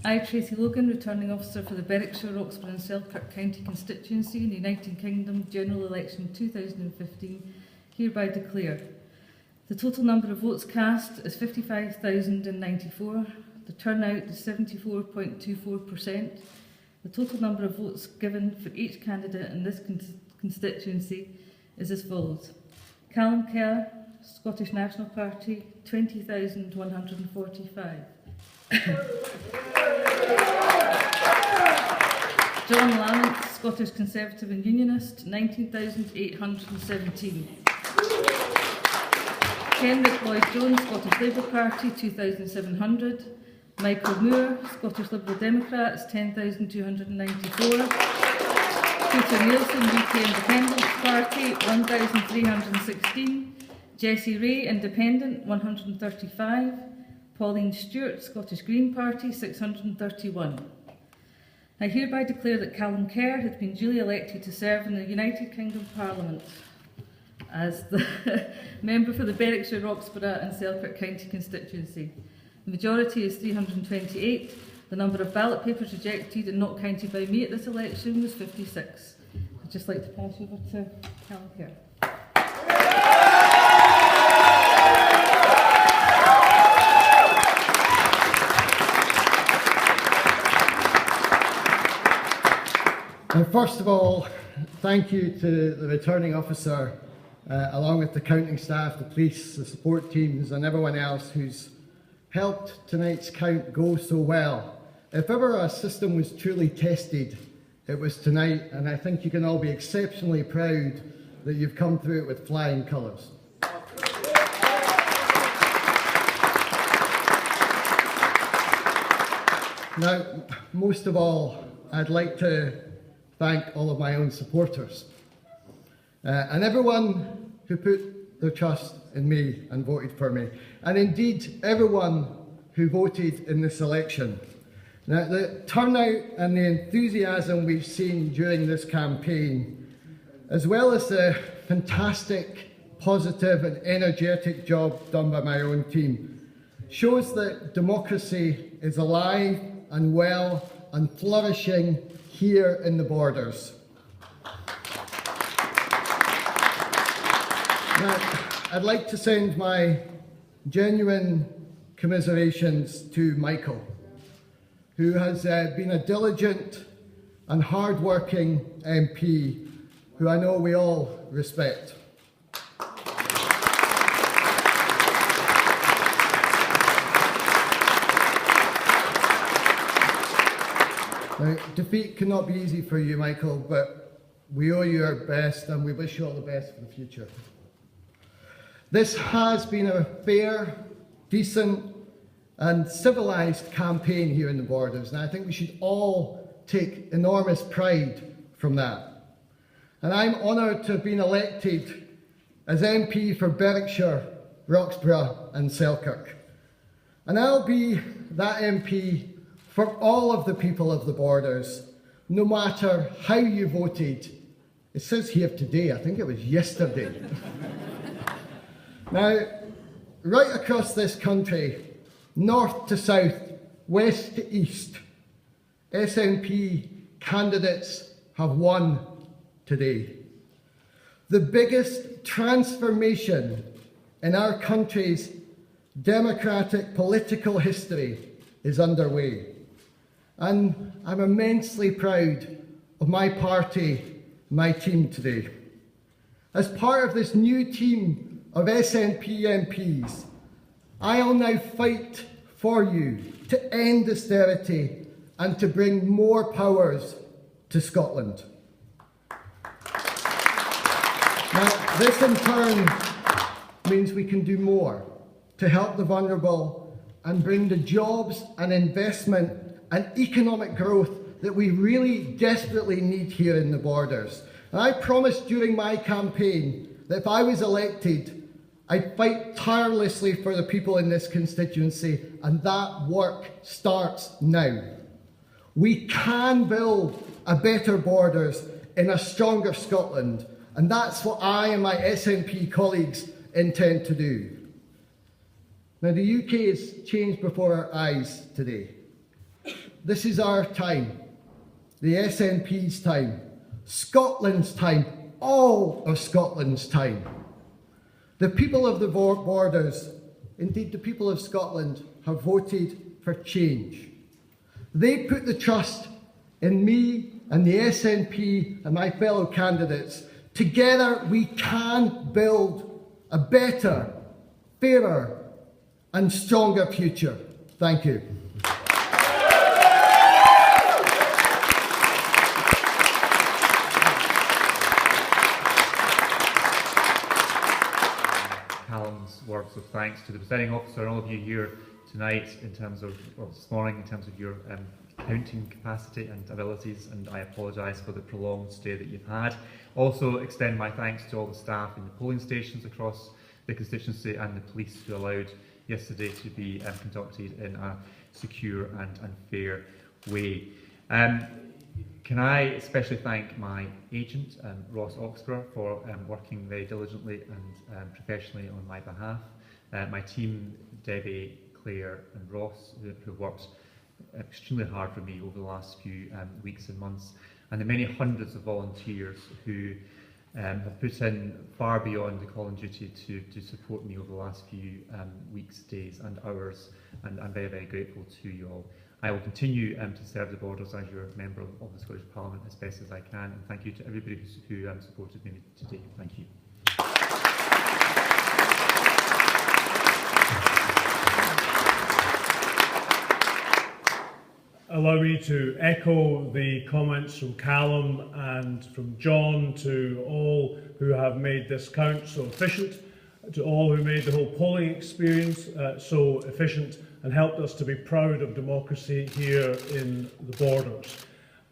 I, Tracy Logan, Returning Officer for the Berwickshire, Roxburgh and Selkirk County Constituency in the United Kingdom General Election 2015, hereby declare the total number of votes cast is 55,094, the turnout is 74.24%, the total number of votes given for each candidate in this constituency is as follows. Callum Kerr, Scottish National Party, 20,145. John Lamont, Scottish Conservative and Unionist, 19,817. Kenrick Lloyd-Jones, Scottish Labour Party, 2,700. Michael Moore, Scottish Liberal Democrats, 10,294. Peter Nielsen, UK Independence Party, 1,316. Jessie Ray, Independent, 135. Pauline Stewart, Scottish Green Party, 631. I hereby declare that Callum Kerr has been duly elected to serve in the United Kingdom Parliament as the member for the Berwickshire, Roxburgh and Selkirk County Constituency. The majority is 328. The number of ballot papers rejected and not counted by me at this election was 56. I'd just like to pass over to Callum Kerr. And first of all, thank you to the returning officer, along with the counting staff, the police, the support teams and everyone else who's helped tonight's count go so well. If ever a system was truly tested, it was tonight, and I think you can all be exceptionally proud that you've come through it with flying colours. Now, most of all, I'd like to thank all of my own supporters and everyone who put their trust in me and voted for me, and indeed everyone who voted in this election. Now, the turnout and the enthusiasm we've seen during this campaign, as well as the fantastic, positive and energetic job done by my own team, shows that democracy is alive and well and flourishing here in the borders. Now, I'd like to send my genuine commiserations to Michael, who has been a diligent and hard-working MP who I know we all respect. Now, defeat cannot be easy for you, Michael, but we owe you our best and we wish you all the best for the future. This has been a fair, decent and civilised campaign here in the borders, and I think we should all take enormous pride from that. And I'm honoured to have been elected as MP for Berwickshire, Roxburgh and Selkirk. And I'll be that MP for all of the people of the borders, no matter how you voted. It says here today, I think it was yesterday. Now, right across this country, north to south, west to east, SNP candidates have won today. The biggest transformation in our country's democratic political history is underway. And I'm immensely proud of my party, my team today. As part of this new team of SNP MPs, I'll now fight for you to end austerity and to bring more powers to Scotland. Now, this in turn means we can do more to help the vulnerable and bring the jobs and investment and economic growth that we really desperately need here in the borders. And I promised during my campaign that if I was elected, I'd fight tirelessly for the people in this constituency, and that work starts now. We can build a better borders in a stronger Scotland, and that's what I and my SNP colleagues intend to do. Now, the UK has changed before our eyes today. this is our time, the SNP's time, Scotland's time, all of Scotland's time. The people of the borders, indeed the people of Scotland, have voted for change. They put the trust in me and the SNP and my fellow candidates. Together we can build a better, fairer and stronger future. Thank you. Callum's words of thanks to the presiding officer and all of you here tonight in terms of, or this morning, in terms of your counting capacity and abilities, and I apologise for the prolonged stay that you've had. Also extend my thanks to all the staff in the polling stations across the constituency and the police who allowed yesterday to be conducted in a secure and fair way. Can I especially thank my agent, Roxburgh, for working very diligently and professionally on my behalf. My team, Debbie, Claire and Ross, who have worked extremely hard for me over the last few weeks and months, and the many hundreds of volunteers who have put in far beyond the call and duty to support me over the last few weeks, days and hours, and I'm very, very grateful to you all. I will continue to serve the borders as your member of the Scottish Parliament as best as I can, and thank you to everybody who supported me today. Thank you. Allow me to echo the comments from Callum and from John to all who have made this count so efficient, to all who made the whole polling experience so efficient and helped us to be proud of democracy here in the borders.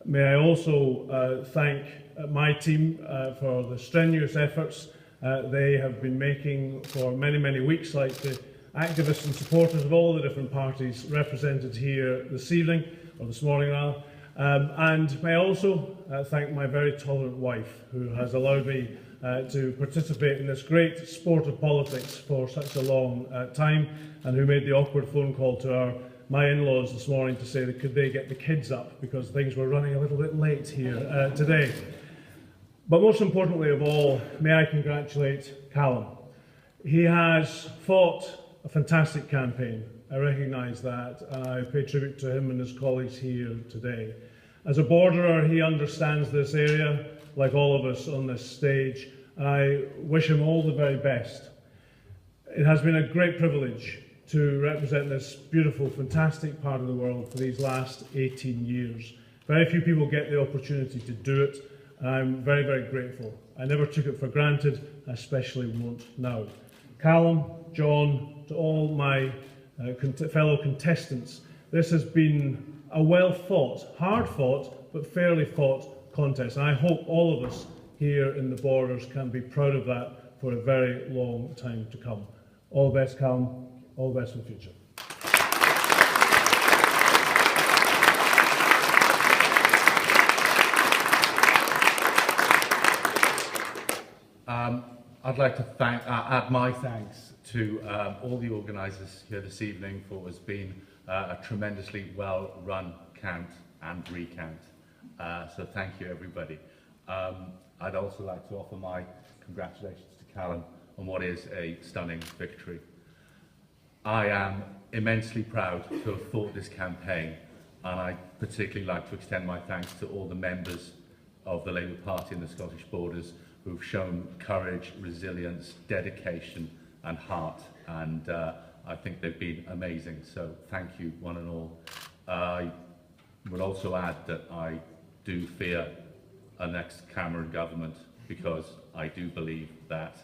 May I also thank my team for the strenuous efforts they have been making for many, many weeks, like the activists and supporters of all the different parties represented here this evening, or this morning rather. And may I also thank my very tolerant wife, who has allowed me to participate in this great sport of politics for such a long time, and who made the awkward phone call to my in-laws this morning to say that could they get the kids up because things were running a little bit late here today. But most importantly of all, may I congratulate Callum. He has fought a fantastic campaign. I recognise that, and I pay tribute to him and his colleagues here today. As a borderer, he understands this area, like all of us on this stage, and I wish him all the very best. It has been a great privilege to represent this beautiful, fantastic part of the world for these last 18 years. Very few people get the opportunity to do it, and I'm very, very grateful. I never took it for granted, I especially won't now. Callum, John, to all my fellow contestants, this has been a well-fought, hard-fought, but fairly fought contest. And I hope all of us here in the borders can be proud of that for a very long time to come. All the best, Callum. All the best for the future. I'd like to add my thanks to all the organisers here this evening for what has been a tremendously well-run count and recount. So thank you, everybody. I'd also like to offer my congratulations to Callum on what is a stunning victory. I am immensely proud to have fought this campaign, and I'd particularly like to extend my thanks to all the members of the Labour Party in the Scottish Borders who've shown courage, resilience, dedication and heart, and I think they've been amazing, so thank you one and all. I would also add that I do fear a next Cameron government, because I do believe that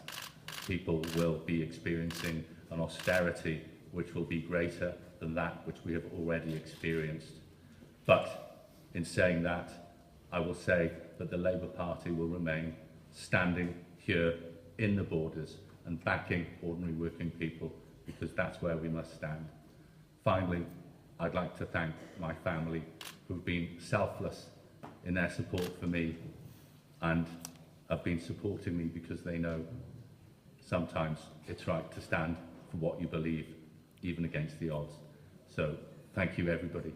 people will be experiencing an austerity which will be greater than that which we have already experienced. But in saying that, I will say that the Labour Party will remain standing here in the borders and backing ordinary working people, because that's where we must stand. Finally, I'd like to thank my family who've been selfless in their support for me and have been supporting me because they know sometimes it's right to stand for what you believe, even against the odds. So thank you, everybody.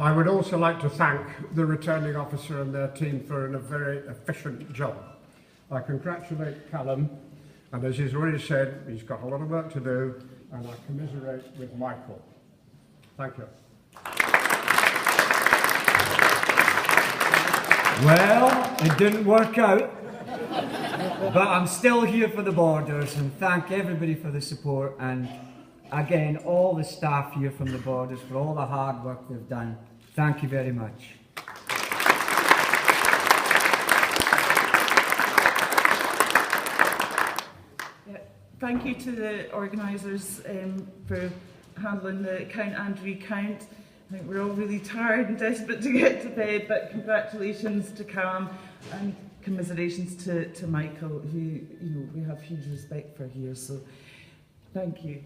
I would also like to thank the returning officer and their team for a very efficient job. I congratulate Callum, and as he's already said, he's got a lot of work to do, and I commiserate with Michael. Thank you. Well, it didn't work out, but I'm still here for the Borders, and thank everybody for the support, and again, all the staff here from the Borders for all the hard work they've done. Thank you very much. Thank you to the organisers for handling the count and recount. I think we're all really tired and desperate to get to bed, but congratulations to Callum and commiserations to Michael, who we have huge respect for here. So thank you.